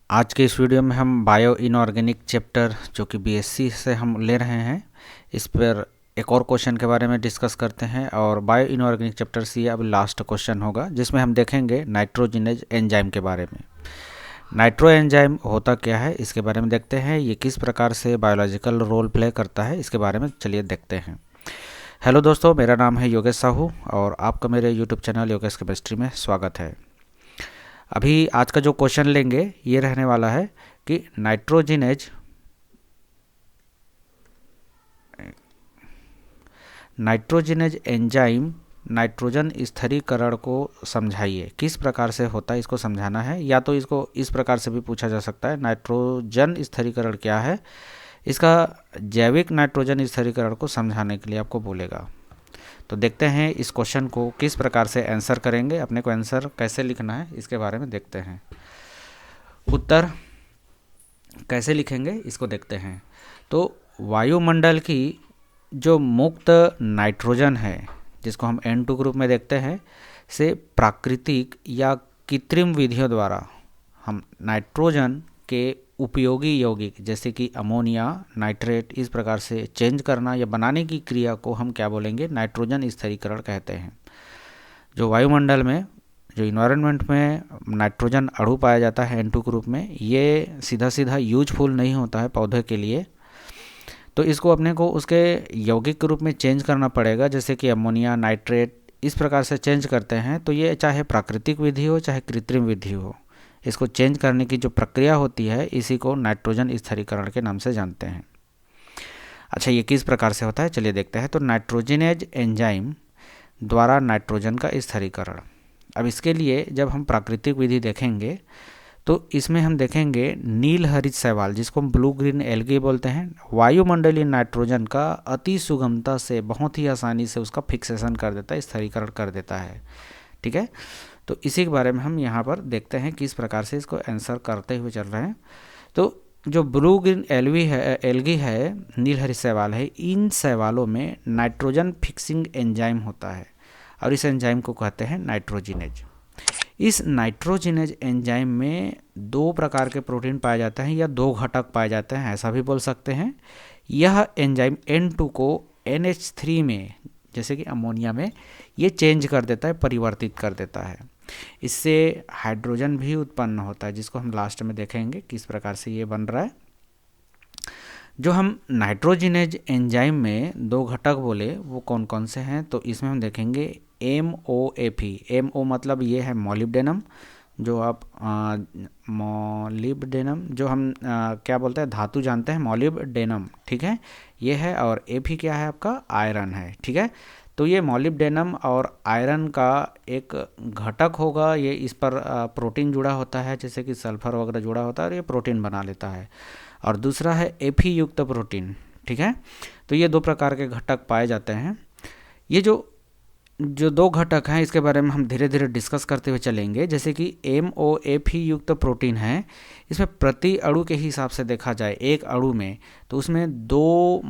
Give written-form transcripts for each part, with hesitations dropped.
आज के इस वीडियो में हम बायो इनऑर्गेनिक चैप्टर जो कि बीएससी से हम ले रहे हैं, इस पर एक और क्वेश्चन के बारे में डिस्कस करते हैं। और बायो इनऑर्गेनिक चैप्टर से अब लास्ट क्वेश्चन होगा, जिसमें हम देखेंगे नाइट्रोजिनेज एंजाइम के बारे में। नाइट्रो एंजाइम होता क्या है, इसके बारे में देखते हैं। ये किस प्रकार से बायोलॉजिकल रोल प्ले करता है, इसके बारे में चलिए देखते हैं। हेलो दोस्तों, मेरा नाम है योगेश साहू और आपका मेरे यूट्यूब चैनल योगेश केमिस्ट्री में स्वागत है। अभी आज का जो क्वेश्चन लेंगे ये रहने वाला है कि नाइट्रोजिनेज एंजाइम नाइट्रोजन स्थिरीकरण को समझाइए। किस प्रकार से होता है, इसको समझाना है। या तो इसको इस प्रकार से भी पूछा जा सकता है, नाइट्रोजन स्थिरीकरण क्या है, इसका जैविक नाइट्रोजन स्थिरीकरण को समझाने के लिए आपको बोलेगा। तो देखते हैं इस क्वेश्चन को किस प्रकार से आंसर करेंगे, अपने को आंसर कैसे लिखना है इसके बारे में देखते हैं। उत्तर कैसे लिखेंगे इसको देखते हैं। तो वायुमंडल की जो मुक्त नाइट्रोजन है, जिसको हम N2 ग्रुप में देखते हैं, से प्राकृतिक या कृत्रिम विधियों द्वारा हम नाइट्रोजन के उपयोगी यौगिक जैसे कि अमोनिया, नाइट्रेट, इस प्रकार से चेंज करना या बनाने की क्रिया को हम क्या बोलेंगे, नाइट्रोजन स्थिरीकरण कहते हैं। जो वायुमंडल में, जो इन्वायरमेंट में नाइट्रोजन अणु पाया जाता है N2 ग्रुप में, ये सीधा सीधा यूजफुल नहीं होता है पौधे के लिए। तो इसको अपने को उसके यौगिक के रूप में चेंज करना पड़ेगा, जैसे कि अमोनिया, नाइट्रेट, इस प्रकार से चेंज करते हैं। तो ये चाहे प्राकृतिक विधि हो चाहे कृत्रिम विधि हो, इसको चेंज करने की जो प्रक्रिया होती है इसी को नाइट्रोजन स्थिरीकरण के नाम से जानते हैं। अच्छा, ये किस प्रकार से होता है चलिए देखते हैं। तो नाइट्रोजिनेज एंजाइम द्वारा नाइट्रोजन का स्थिरीकरण। अब इसके लिए जब हम प्राकृतिक विधि देखेंगे तो इसमें हम देखेंगे नील हरित शैवाल, जिसको हम ब्लू ग्रीन एल्गी बोलते हैं, वायुमंडलीय नाइट्रोजन का अति सुगमता से, बहुत ही आसानी से उसका फिक्सेशन कर देता है, स्थिरीकरण कर देता है। ठीक है, तो इसी के बारे में हम यहाँ पर देखते हैं किस प्रकार से इसको आंसर करते हुए चल रहे हैं। तो जो ब्लू ग्रीन एल्गी है, नील हरित शैवाल है, इन शैवालों में नाइट्रोजन फिक्सिंग एंजाइम होता है और इस एंजाइम को कहते हैं नाइट्रोजिनेज। इस नाइट्रोजिनेज एंजाइम में दो प्रकार के प्रोटीन पाए जाते हैं या दो घटक पाए जाते हैं, ऐसा भी बोल सकते हैं। यह एंजाइम N2 को NH3 में, जैसे कि अमोनिया में, ये चेंज कर देता है, परिवर्तित कर देता है। इससे हाइड्रोजन भी उत्पन्न होता है, जिसको हम लास्ट में देखेंगे किस प्रकार से ये बन रहा है। जो हम नाइट्रोजिनेज एंजाइम में दो घटक बोले वो कौन कौन से हैं, तो इसमें हम देखेंगे MOAP। MO मतलब ये है मॉलिब्डेनम, जो आप मॉलिब्डेनम, जो हम क्या बोलते हैं, धातु जानते हैं, मॉलिब्डेनम, ठीक है, ये है। और AP क्या है आपका, आयरन है। ठीक है, तो ये मॉलिब्डेनम और आयरन का एक घटक होगा, ये इस पर प्रोटीन जुड़ा होता है, जैसे कि सल्फर वगैरह जुड़ा होता है और ये प्रोटीन बना लेता है। और दूसरा है AP युक्त प्रोटीन। ठीक है, तो ये दो प्रकार के घटक पाए जाते हैं। ये जो दो घटक हैं इसके बारे में हम धीरे धीरे डिस्कस करते हुए चलेंगे। जैसे कि MOAP युक्त प्रोटीन है, इसमें प्रति अणु के हिसाब से देखा जाए एक अणु में, तो उसमें दो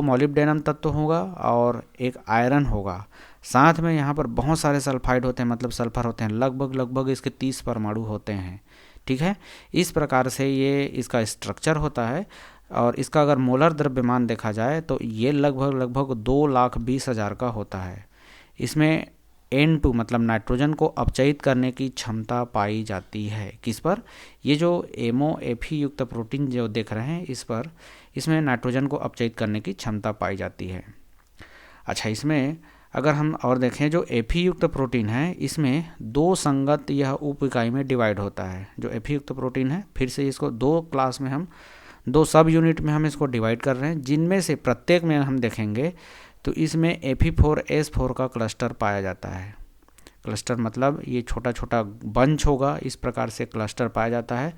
मॉलिब्डेनम तत्व होगा और एक आयरन होगा। साथ में यहाँ पर बहुत सारे सल्फाइड होते हैं, मतलब सल्फर होते हैं, लगभग इसके 30 परमाणु होते हैं। ठीक है, इस प्रकार से ये इसका स्ट्रक्चर होता है। और इसका अगर मोलर द्रव्यमान देखा जाए तो ये लगभग 2,20,000 का होता है। इसमें N2 मतलब नाइट्रोजन को अपचयित करने की क्षमता पाई जाती है। किस पर, ये जो MOAP युक्त प्रोटीन जो देख रहे हैं इस पर, इसमें नाइट्रोजन को अपचयित करने की क्षमता पाई जाती है। अच्छा, इसमें अगर हम और देखें, जो AP युक्त प्रोटीन है इसमें दो संगत यह उप इकाई में डिवाइड होता है। जो AP युक्त प्रोटीन है, फिर से इसको दो क्लास में, हम दो सब यूनिट में हम इसको डिवाइड कर रहे हैं, जिनमें से प्रत्येक में हम देखेंगे तो इसमें Fe4S4 का क्लस्टर पाया जाता है। क्लस्टर मतलब ये छोटा छोटा बंच होगा, इस प्रकार से क्लस्टर पाया जाता है।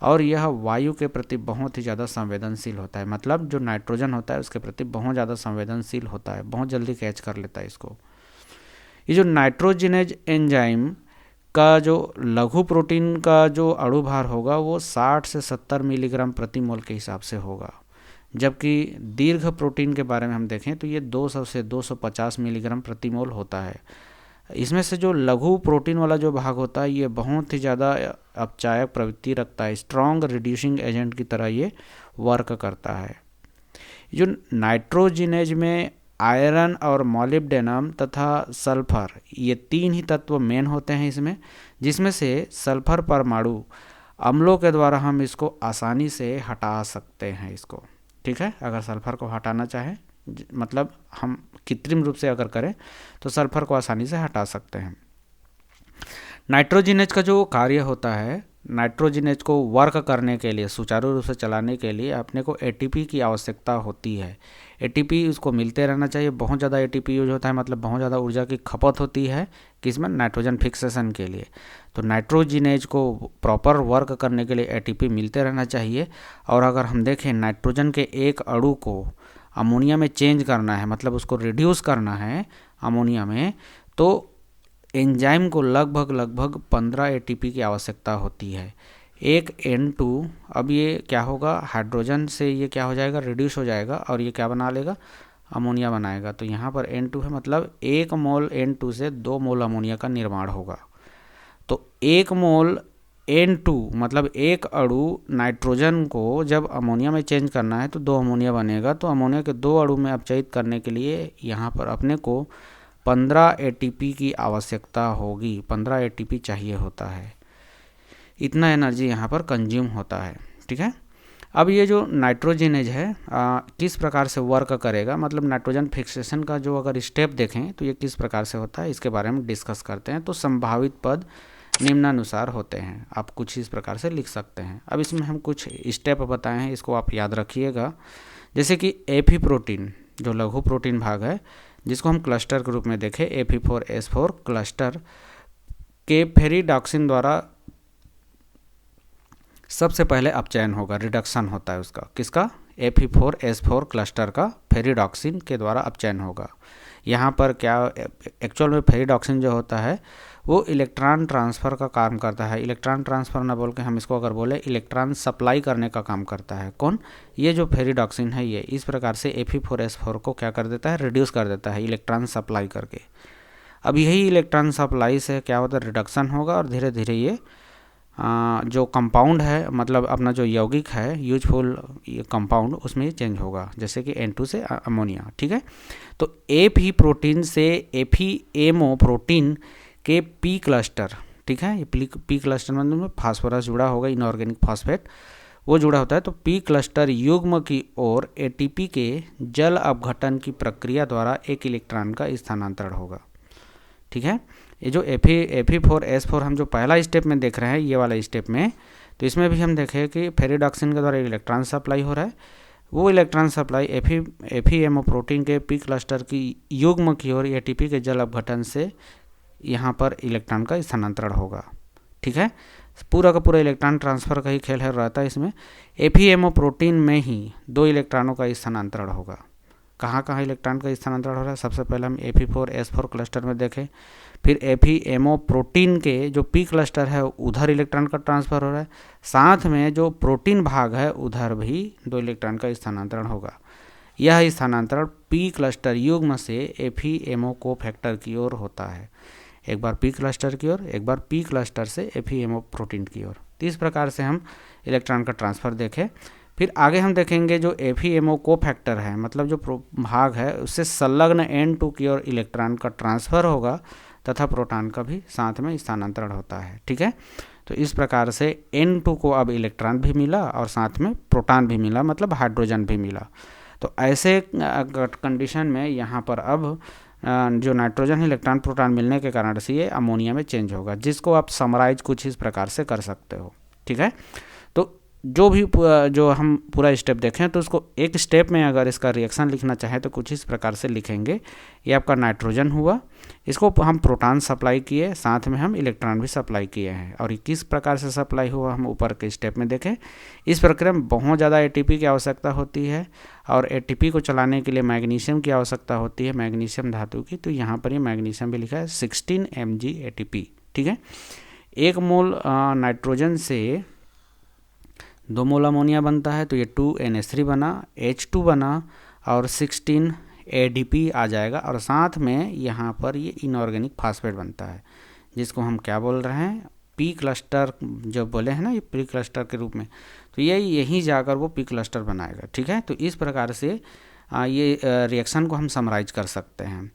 और यह वायु के प्रति बहुत ही ज़्यादा संवेदनशील होता है, मतलब जो नाइट्रोजन होता है उसके प्रति बहुत ज़्यादा संवेदनशील होता है, बहुत जल्दी कैच कर लेता है इसको। ये जो नाइट्रोजिनेज एंजाइम का जो लघु प्रोटीन का जो अणु भार होगा वो 60 से 70 मिलीग्राम प्रति मोल के हिसाब से होगा, जबकि दीर्घ प्रोटीन के बारे में हम देखें तो ये 200 से 250 मिलीग्राम प्रति मोल होता है। इसमें से जो लघु प्रोटीन वाला जो भाग होता है ये बहुत ही ज़्यादा अपचायक प्रवृत्ति रखता है, स्ट्रॉन्ग रिड्यूसिंग एजेंट की तरह ये वर्क करता है। जो नाइट्रोजिनेज में आयरन और मॉलिब्डेनम तथा सल्फर, ये तीन ही तत्व मेन होते हैं इसमें, जिसमें से सल्फर परमाणु अम्लों के द्वारा हम इसको आसानी से हटा सकते हैं इसको। ठीक है, अगर सल्फर को हटाना चाहें, मतलब हम कृत्रिम रूप से अगर करें तो सल्फर को आसानी से हटा सकते हैं। नाइट्रोजिनेज का जो कार्य होता है, नाइट्रोजिनेज को वर्क करने के लिए, सुचारू रूप से चलाने के लिए अपने को एटीपी की आवश्यकता होती है। एटीपी उसको मिलते रहना चाहिए। बहुत ज़्यादा एटीपी यूज होता है, मतलब बहुत ज़्यादा ऊर्जा की खपत होती है किसमें, नाइट्रोजन फिक्सेशन के लिए। तो नाइट्रोजिनेज को प्रॉपर वर्क करने के लिए एटीपी मिलते रहना चाहिए। और अगर हम देखें नाइट्रोजन के एक अणु को अमोनिया में चेंज करना है, मतलब उसको रिड्यूस करना है अमोनिया में, तो एंजाइम को लगभग 15 एटीपी की आवश्यकता होती है। एक N2, अब ये क्या होगा, हाइड्रोजन से ये क्या हो जाएगा, रिड्यूस हो जाएगा और ये क्या बना लेगा, अमोनिया बनाएगा। तो यहाँ पर N2 है, मतलब 1 मोल N2 से 2 मोल अमोनिया का निर्माण होगा। तो 1 मोल N2 मतलब एक अणु नाइट्रोजन को जब अमोनिया में चेंज करना है तो 2 अमोनिया बनेगा। तो अमोनिया के 2 अणु में अपचयित करने के लिए यहाँ पर अपने को 15 एटीपी की आवश्यकता होगी। 15 एटीपी चाहिए होता है, इतना एनर्जी यहाँ पर कंज्यूम होता है। ठीक है, अब ये जो नाइट्रोजिनेज है किस प्रकार से वर्क करेगा, मतलब नाइट्रोजन फिक्सेशन का जो अगर स्टेप देखें तो ये किस प्रकार से होता है, इसके बारे में डिस्कस करते हैं। तो संभावित पद निम्नानुसार होते हैं, आप कुछ इस प्रकार से लिख सकते हैं। अब इसमें हम कुछ स्टेप बताए हैं, इसको आप याद रखिएगा। जैसे कि एफी प्रोटीन, जो लघु प्रोटीन भाग है, जिसको हम क्लस्टर के रूप में देखें, Fe4S4 क्लस्टर के फेरिडॉक्सिन द्वारा सबसे पहले अपचयन होगा, रिडक्शन होता है उसका, किसका, Fe4S4 क्लस्टर का फेरिडॉक्सिन के द्वारा अपचयन होगा। यहाँ पर क्या एक्चुअल में फेरिडॉक्सिन जो होता है वो इलेक्ट्रॉन ट्रांसफ़र का काम करता है। इलेक्ट्रॉन ट्रांसफ़र ना बोल के हम इसको अगर बोले इलेक्ट्रॉन सप्लाई करने का काम करता है। कौन, ये जो फेरिडॉक्सिन है, ये इस प्रकार से Fe4S4 को क्या कर देता है, रिड्यूस कर देता है इलेक्ट्रॉन सप्लाई करके। अब यही इलेक्ट्रॉन सप्लाई से क्या होता है, रिडक्शन होगा और धीरे धीरे ये जो कंपाउंड है, मतलब अपना जो यौगिक है यूजफुल कंपाउंड, उसमें चेंज होगा, जैसे कि N2 से अमोनिया। ठीक है, तो एफी प्रोटीन से एफीएमओ प्रोटीन के पी क्लस्टर, ठीक है, ये पी क्लस्टर मतलब फास्फोरस जुड़ा होगा, इनऑर्गेनिक फॉस्फेट वो जुड़ा होता है। तो पी क्लस्टर युग्म की ओर एटीपी के जल अपघटन की प्रक्रिया द्वारा एक इलेक्ट्रॉन का स्थानांतरण होगा। ठीक है, ये जो Fe4S4 हम जो पहला स्टेप में देख रहे हैं, ये वाला स्टेप में, तो इसमें भी हम देखें कि फेरिडॉक्सिन के द्वारा इलेक्ट्रॉन सप्लाई हो रहा है। वो इलेक्ट्रॉन सप्लाई एफीएमओ प्रोटीन के पी क्लस्टर की युग्म की ओर एटीपी के जल अपघटन से यहाँ पर इलेक्ट्रॉन का स्थानांतरण होगा। ठीक है, पूरा का पूरा इलेक्ट्रॉन ट्रांसफ़र का ही खेल है रहता है इसमें। एफीएमओ प्रोटीन में ही 2 इलेक्ट्रॉनों का स्थानांतरण होगा। कहाँ कहाँ इलेक्ट्रॉन का स्थानांतरण हो रहा है, सबसे पहले हम Fe4S4 क्लस्टर में देखें, फिर एफीएमओ प्रोटीन के जो पी क्लस्टर है उधर इलेक्ट्रॉन का ट्रांसफ़र हो रहा है, साथ में जो प्रोटीन भाग है उधर भी 2 इलेक्ट्रॉन का स्थानांतरण होगा। यह स्थानांतरण पी क्लस्टर युग्म से एफीएमओ कोफैक्टर की ओर होता है, एक बार पी क्लस्टर की ओर, एक बार पी क्लस्टर से एफीएमओ प्रोटीन की ओर। तो इस प्रकार से हम इलेक्ट्रॉन का ट्रांसफ़र देखें। फिर आगे हम देखेंगे जो एफीएमओ कोफैक्टर है, मतलब जो भाग है उससे संलग्न N2 की ओर इलेक्ट्रॉन का ट्रांसफ़र होगा तथा प्रोटॉन का भी साथ में स्थानांतरण होता है। ठीक है, तो इस प्रकार से N2 को अब इलेक्ट्रॉन भी मिला और साथ में प्रोटॉन भी मिला, मतलब हाइड्रोजन भी मिला। तो ऐसे कंडीशन में यहाँ पर अब जो नाइट्रोजन इलेक्ट्रॉन प्रोटॉन मिलने के कारण से ये अमोनिया में चेंज होगा, जिसको आप समराइज कुछ इस प्रकार से कर सकते हो। ठीक है, तो जो हम पूरा स्टेप देखें तो उसको एक स्टेप में अगर इसका रिएक्शन लिखना चाहें तो कुछ इस प्रकार से लिखेंगे। ये आपका नाइट्रोजन हुआ, इसको हम प्रोटॉन सप्लाई किए, साथ में हम इलेक्ट्रॉन भी सप्लाई किए हैं। और ये किस प्रकार से सप्लाई हुआ हम ऊपर के स्टेप में देखें। इस प्रक्रिया में बहुत ज़्यादा एटीपी की आवश्यकता होती है और एटीपी को चलाने के लिए मैग्नीशियम की आवश्यकता होती है, मैग्नीशियम धातु की। तो यहाँ पर ये मैग्नीशियम भी लिखा है 16 mg ATP। ठीक है, 1 मोल नाइट्रोजन से 2 मोल अमोनिया बनता है, तो ये 2NH3 बना, H2 बना और 16 ADP आ जाएगा और साथ में यहाँ पर ये इनऑर्गेनिक फास्फेट बनता है, जिसको हम क्या बोल रहे हैं, पी क्लस्टर जो बोले हैं ना, ये पी क्लस्टर के रूप में, तो ये यहीं जाकर वो पी क्लस्टर बनाएगा। ठीक है, तो इस प्रकार से ये रिएक्शन को हम समराइज कर सकते हैं।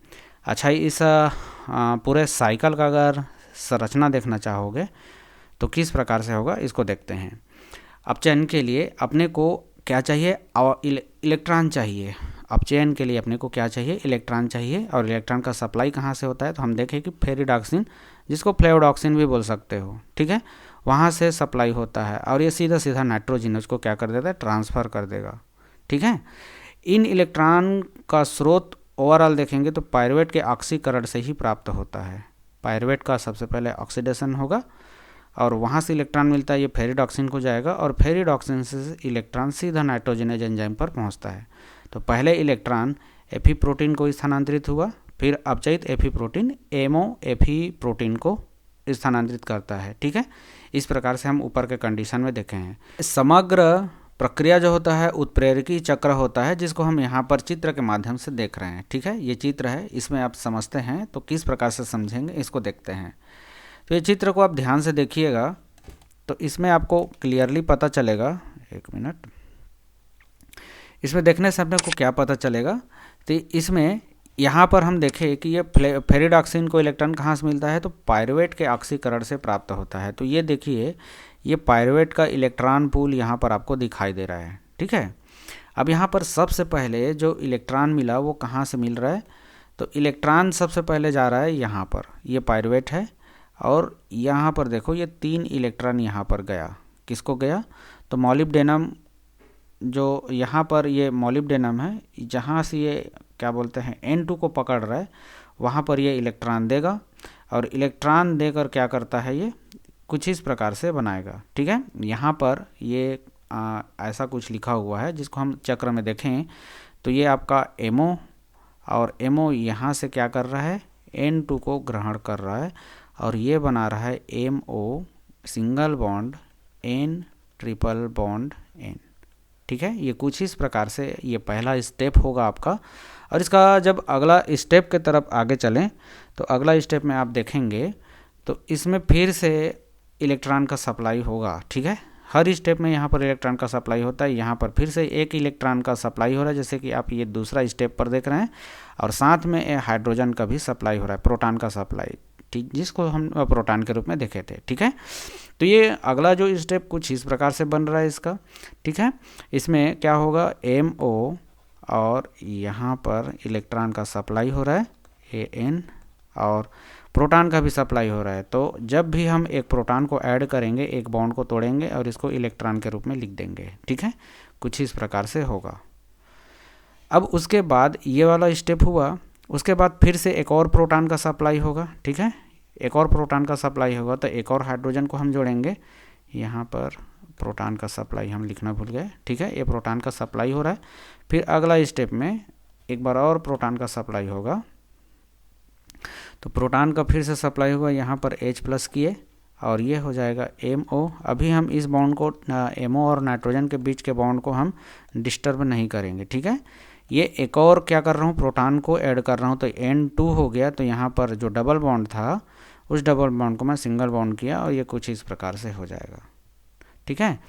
अच्छा, इस पूरे साइकिल का अगर संरचना देखना चाहोगे तो किस प्रकार से होगा, इसको देखते हैं। अपचयन के लिए अपने को क्या चाहिए, इलेक्ट्रॉन चाहिए। अपचयन के लिए अपने को क्या चाहिए, इलेक्ट्रॉन चाहिए। और इलेक्ट्रॉन का सप्लाई कहाँ से होता है, तो हम देखें कि फेरिडॉक्सिन, जिसको फ्लेवोडॉक्सिन भी बोल सकते हो, ठीक है, वहाँ से सप्लाई होता है और ये सीधा सीधा नाइट्रोजन उसको क्या कर देता है, ट्रांसफ़र कर देगा। ठीक है, इन इलेक्ट्रॉन का स्रोत ओवरऑल देखेंगे तो पायरुवेट के ऑक्सीकरण से ही प्राप्त होता है। पायरुवेट का सबसे पहले ऑक्सीडेशन होगा और वहाँ से इलेक्ट्रॉन मिलता है, ये फेरिडॉक्सिन को जाएगा और फेरिडॉक्सिन से इलेक्ट्रॉन सीधा नाइट्रोजनेज एंजाइम पर पहुँचता है। तो पहले इलेक्ट्रॉन एफी प्रोटीन को स्थानांतरित हुआ, फिर अपचयित एफी प्रोटीन एमओ एफी प्रोटीन को स्थानांतरित करता है। ठीक है, इस प्रकार से हम ऊपर के कंडीशन में देखे हैं। समग्र प्रक्रिया जो होता है उत्प्रेरकी चक्र होता है, जिसको हम यहाँ पर चित्र के माध्यम से देख रहे हैं। ठीक है, ये चित्र है, इसमें आप समझते हैं तो किस प्रकार से समझेंगे इसको देखते हैं। तो ये चित्र को आप ध्यान से देखिएगा तो इसमें आपको क्लियरली पता चलेगा, एक मिनट, इसमें देखने से अपने को क्या पता चलेगा, तो इसमें यहाँ पर हम देखें कि ये फेरिडॉक्सिन को इलेक्ट्रॉन कहाँ से मिलता है, तो पायरुवेट के ऑक्सीकरण से प्राप्त होता है। तो ये देखिए, ये पायरुवेट का इलेक्ट्रॉन पूल यहाँ पर आपको दिखाई दे रहा है। ठीक है, अब यहाँ पर सबसे पहले जो इलेक्ट्रॉन मिला वो कहाँ से मिल रहा है, तो इलेक्ट्रॉन सबसे पहले जा रहा है यहाँ पर, ये पायरुवेट है और यहाँ पर देखो ये 3 इलेक्ट्रॉन यहाँ पर गया, किसको गया, तो मॉलिब्डेनम, जो यहाँ पर ये मॉलिब्डेनम है, जहाँ से ये क्या बोलते हैं N2 को पकड़ रहा है, वहाँ पर ये इलेक्ट्रॉन देगा और इलेक्ट्रॉन देकर क्या करता है, ये कुछ इस प्रकार से बनाएगा। ठीक है, यहाँ पर ये ऐसा कुछ लिखा हुआ है, जिसको हम चक्र में देखें तो ये आपका MO और MO यहाँ से क्या कर रहा है, N2 को ग्रहण कर रहा है और ये बना रहा है MO single bond N triple bond N। ठीक है, ये कुछ इस प्रकार से ये पहला स्टेप होगा आपका। और इसका जब अगला स्टेप के तरफ आगे चलें तो अगला स्टेप में आप देखेंगे तो इसमें फिर से इलेक्ट्रॉन का सप्लाई होगा। ठीक है, हर स्टेप में यहाँ पर इलेक्ट्रॉन का सप्लाई होता है, यहाँ पर फिर से एक इलेक्ट्रॉन का सप्लाई हो रहा है, जैसे कि आप ये दूसरा स्टेप पर देख रहे हैं, और साथ में हाइड्रोजन का भी सप्लाई हो रहा है, प्रोटॉन का सप्लाई, ठीक, जिसको हम प्रोटॉन के रूप में देखे थे। ठीक है, तो ये अगला जो स्टेप कुछ इस प्रकार से बन रहा है इसका। ठीक है, इसमें क्या होगा, MO और यहाँ पर इलेक्ट्रॉन का सप्लाई हो रहा है AN और प्रोटॉन का भी सप्लाई हो रहा है। तो जब भी हम एक प्रोटॉन को ऐड करेंगे, एक बॉन्ड को तोड़ेंगे और इसको इलेक्ट्रॉन के रूप में लिख देंगे। ठीक है, कुछ इस प्रकार से होगा। अब उसके बाद ये वाला स्टेप हुआ, उसके बाद फिर से एक और प्रोटॉन का सप्लाई होगा। ठीक है, एक और प्रोटॉन का सप्लाई होगा तो एक और हाइड्रोजन को हम जोड़ेंगे, यहाँ पर प्रोटॉन का सप्लाई हम लिखना भूल गए। ठीक है, ये प्रोटॉन का सप्लाई हो रहा है, फिर अगला स्टेप में एक बार और प्रोटॉन का सप्लाई होगा, तो प्रोटॉन का फिर से सप्लाई होगा, यहाँ पर H+ किए और ये हो जाएगा MO। अभी हम इस बॉन्ड को MO और नाइट्रोजन के बीच के बॉन्ड को हम डिस्टर्ब नहीं करेंगे। ठीक है, ये एक और क्या कर रहा हूँ, प्रोटॉन को ऐड कर रहा हूँ, तो N2 हो गया, तो यहाँ पर जो डबल बॉन्ड था उस डबल बॉन्ड को मैं सिंगल बॉन्ड किया और ये कुछ इस प्रकार से हो जाएगा। ठीक है,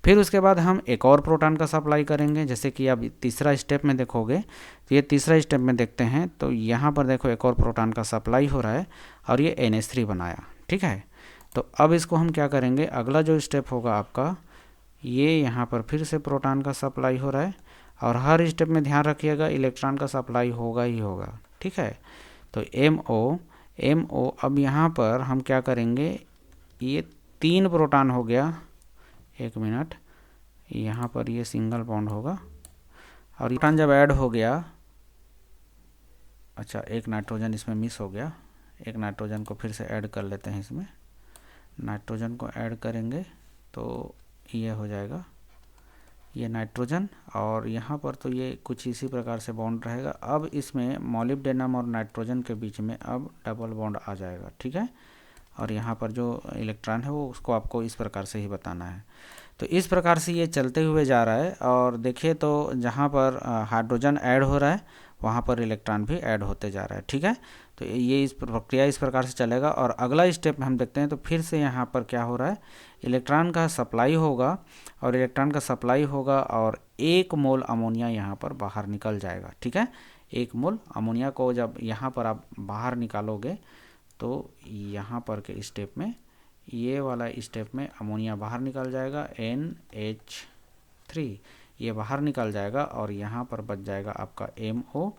फिर उसके बाद हम एक और प्रोटॉन का सप्लाई करेंगे, जैसे कि अब तीसरा स्टेप में देखोगे तो ये तीसरा स्टेप में देखते हैं तो यहाँ पर देखो एक और प्रोटॉन का सप्लाई हो रहा है और ये NH3 बनाया। ठीक है, तो अब इसको हम क्या करेंगे, अगला जो स्टेप होगा आपका, ये यहाँ पर फिर से प्रोटॉन का सप्लाई हो रहा है और हर स्टेप में ध्यान रखिएगा इलेक्ट्रॉन का सप्लाई होगा ही होगा। ठीक है, तो MO अब यहाँ पर हम क्या करेंगे, ये 3 प्रोटॉन हो गया, एक मिनट, यहाँ पर ये सिंगल बॉन्ड होगा और प्रोटॉन जब ऐड हो गया, अच्छा एक नाइट्रोजन इसमें मिस हो गया, एक नाइट्रोजन को फिर से ऐड कर लेते हैं, इसमें नाइट्रोजन को ऐड करेंगे तो ये हो जाएगा ये नाइट्रोजन और यहाँ पर तो ये कुछ इसी प्रकार से बॉन्ड रहेगा। अब इसमें मॉलिब्डेनम और नाइट्रोजन के बीच में अब डबल बॉन्ड आ जाएगा। ठीक है, और यहाँ पर जो इलेक्ट्रॉन है वो उसको आपको इस प्रकार से ही बताना है। तो इस प्रकार से ये चलते हुए जा रहा है और देखिए तो जहाँ पर हाइड्रोजन ऐड हो रहा है वहाँ पर इलेक्ट्रॉन भी ऐड होते जा रहा है। ठीक है, तो ये इस प्रक्रिया इस प्रकार से चलेगा। और अगला स्टेप में हम देखते हैं, तो फिर से यहाँ पर क्या हो रहा है, इलेक्ट्रॉन का सप्लाई होगा और इलेक्ट्रॉन का सप्लाई होगा और 1 मोल अमोनिया यहाँ पर बाहर निकल जाएगा। ठीक है, 1 मोल अमोनिया को जब यहाँ पर आप बाहर निकालोगे तो यहाँ पर के स्टेप में, ये वाला स्टेप में अमोनिया बाहर निकल जाएगा, NH3 ये बाहर निकल जाएगा और यहाँ पर बच जाएगा आपका MO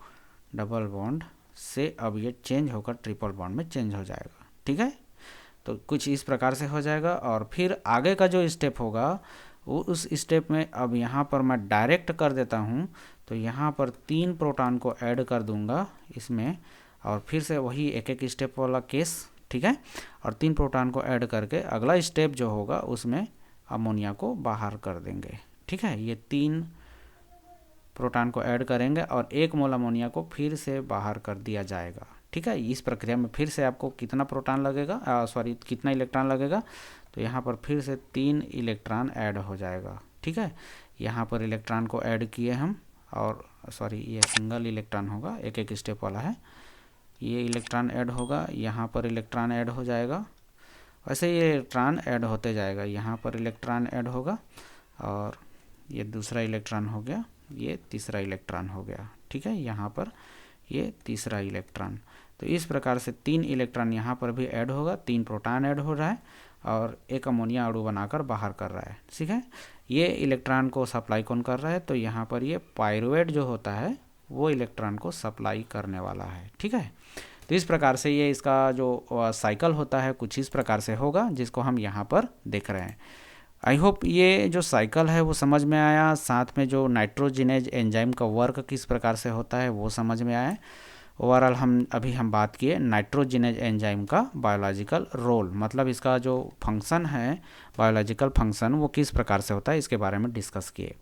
डबल बॉन्ड से अब ये चेंज होकर ट्रिपल बॉन्ड में चेंज हो जाएगा। ठीक है, तो कुछ इस प्रकार से हो जाएगा। और फिर आगे का जो स्टेप होगा वो उस स्टेप में अब यहाँ पर मैं डायरेक्ट कर देता हूँ, तो यहाँ पर 3 प्रोटॉन को ऐड कर दूंगा इसमें, और फिर से वही एक एक स्टेप वाला केस। ठीक है, और 3 प्रोटॉन को ऐड करके अगला स्टेप जो होगा उसमें अमोनिया को बाहर कर देंगे। ठीक है, ये 3 प्रोटॉन को ऐड करेंगे और 1 मोल अमोनिया को फिर से बाहर कर दिया जाएगा। ठीक है, इस प्रक्रिया में फिर से आपको कितना प्रोटॉन लगेगा, कितना इलेक्ट्रॉन लगेगा, तो यहाँ पर फिर से 3 इलेक्ट्रॉन ऐड हो जाएगा। ठीक है, यहाँ पर इलेक्ट्रॉन को ऐड किए हम, और ये सिंगल इलेक्ट्रॉन होगा, एक एक स्टेप वाला है। ये इलेक्ट्रॉन ऐड होगा, यहाँ पर इलेक्ट्रॉन ऐड हो जाएगा, वैसे ये इलेक्ट्रॉन ऐड होते जाएगा। यहाँ पर इलेक्ट्रॉन ऐड होगा और ये दूसरा इलेक्ट्रॉन हो गया, ये तीसरा इलेक्ट्रॉन हो गया। ठीक है, यहाँ पर ये तीसरा इलेक्ट्रॉन। तो इस प्रकार से 3 इलेक्ट्रॉन यहाँ पर भी ऐड होगा, 3 प्रोटॉन ऐड हो रहा है और 1 अमोनिया अणु बनाकर बाहर कर रहा है। ठीक है, ये इलेक्ट्रॉन को सप्लाई कौन कर रहा है, तो यहाँ पर ये पाइरुवेट जो होता है वो इलेक्ट्रॉन को सप्लाई करने वाला है। ठीक है, तो इस प्रकार से ये इसका जो साइकिल होता है कुछ इस प्रकार से होगा, जिसको हम यहाँ पर देख रहे हैं। आई होप ये जो साइकिल है वो समझ में आया, साथ में जो नाइट्रोजिनेज एंजाइम का वर्क किस प्रकार से होता है वो समझ में आया। ओवरऑल हम बात किए नाइट्रोजिनेज एंजाइम का बायोलॉजिकल रोल, मतलब इसका जो फंक्शन है, बायोलॉजिकल फंक्शन, वो किस प्रकार से होता है इसके बारे में डिस्कस किए।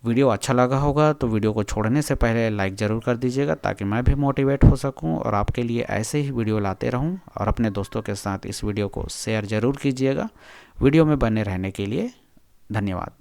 वीडियो अच्छा लगा होगा तो वीडियो को छोड़ने से पहले लाइक ज़रूर कर दीजिएगा, ताकि मैं भी मोटिवेट हो सकूं और आपके लिए ऐसे ही वीडियो लाते रहूं। और अपने दोस्तों के साथ इस वीडियो को शेयर ज़रूर कीजिएगा। वीडियो में बने रहने के लिए धन्यवाद।